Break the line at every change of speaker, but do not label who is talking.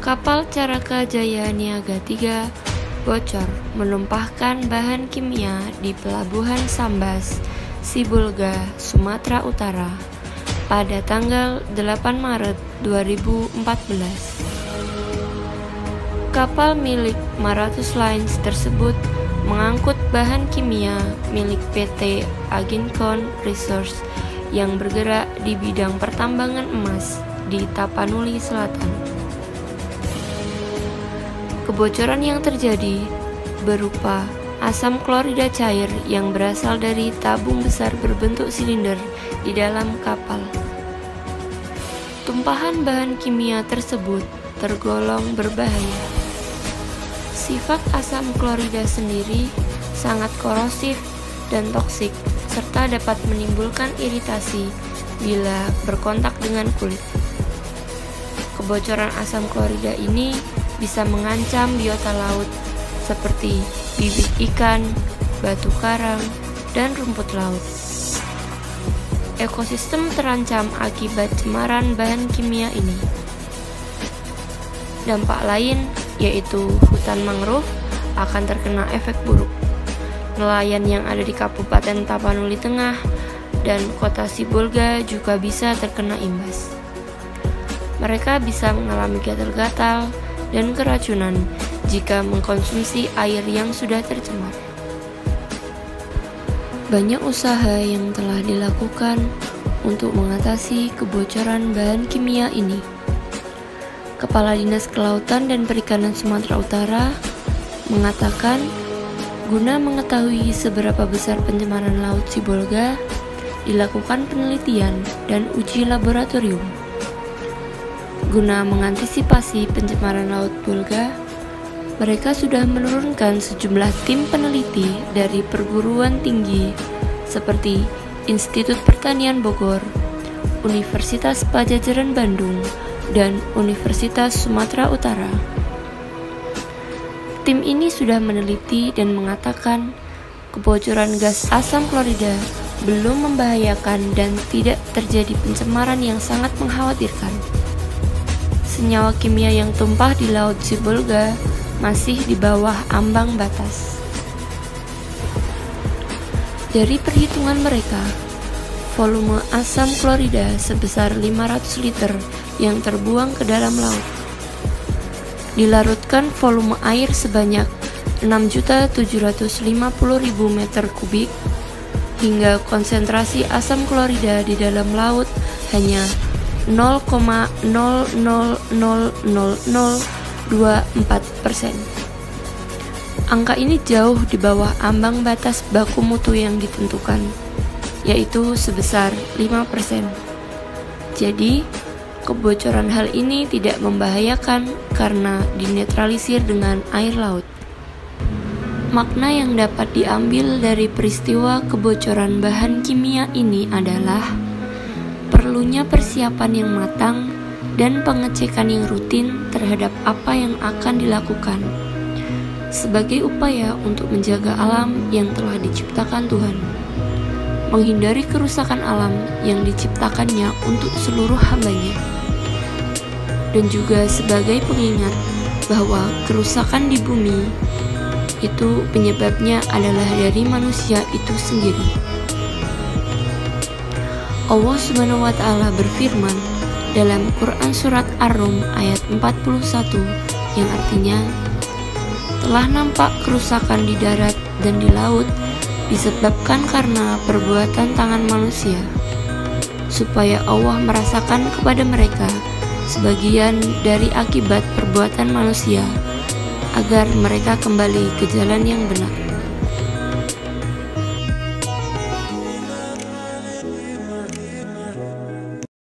Kapal Caraka Jaya Niaga III bocor menumpahkan bahan kimia di pelabuhan Sambas, Sibolga, Sumatera Utara pada tanggal 8 Maret 2014. Kapal milik Marathus Lines tersebut mengangkut bahan kimia milik PT Agincon Resources yang bergerak di bidang pertambangan emas di Tapanuli Selatan. Kebocoran yang terjadi berupa asam klorida cair yang berasal dari tabung besar berbentuk silinder di dalam kapal. Tumpahan bahan kimia tersebut tergolong berbahaya. Sifat asam klorida sendiri sangat korosif dan toksik serta dapat menimbulkan iritasi bila berkontak dengan kulit. Kebocoran asam klorida ini bisa mengancam biota laut seperti bibit ikan, batu karang, dan rumput laut. Ekosistem terancam akibat cemaran bahan kimia ini. Dampak lain yaitu hutan mangrove akan terkena efek buruk. Nelayan yang ada di Kabupaten Tapanuli Tengah dan Kota Sibolga juga bisa terkena imbas. Mereka bisa mengalami gatal-gatal dan keracunan jika mengkonsumsi air yang sudah tercemar. Banyak usaha yang telah dilakukan untuk mengatasi kebocoran bahan kimia ini. Kepala Dinas Kelautan dan Perikanan Sumatera Utara mengatakan, guna mengetahui seberapa besar pencemaran laut Sibolga, dilakukan penelitian dan uji laboratorium. Guna mengantisipasi pencemaran laut Bolga, mereka sudah menurunkan sejumlah tim peneliti dari perguruan tinggi seperti Institut Pertanian Bogor, Universitas Padjadjaran Bandung, dan Universitas Sumatera Utara. Tim ini sudah meneliti dan mengatakan kebocoran gas asam klorida belum membahayakan dan tidak terjadi pencemaran yang sangat mengkhawatirkan. Senyawa kimia yang tumpah di Laut Sibolga masih di bawah ambang batas. Dari perhitungan mereka, volume asam klorida sebesar 500 liter yang terbuang ke dalam laut. Dilarutkan volume air sebanyak 6.750.000 meter kubik, hingga konsentrasi asam klorida di dalam laut hanya 0,000024%. Angka ini jauh di bawah ambang batas baku mutu yang ditentukan, yaitu sebesar 5%. Jadi, kebocoran hal ini tidak membahayakan karena dinetralisir dengan air laut. Makna yang dapat diambil dari peristiwa kebocoran bahan kimia ini adalah perlunya persiapan yang matang dan pengecekan yang rutin terhadap apa yang akan dilakukan sebagai upaya untuk menjaga alam yang telah diciptakan Tuhan, menghindari kerusakan alam yang diciptakannya untuk seluruh hambanya, dan juga sebagai pengingat bahwa kerusakan di bumi itu penyebabnya adalah dari manusia itu sendiri. Allah Subhanahu wa Ta'ala berfirman dalam Quran Surat Ar-Rum ayat 41 yang artinya, telah nampak kerusakan di darat dan di laut disebabkan karena perbuatan tangan manusia, supaya Allah merasakan kepada mereka sebagian dari akibat perbuatan manusia, agar mereka kembali ke jalan yang benar.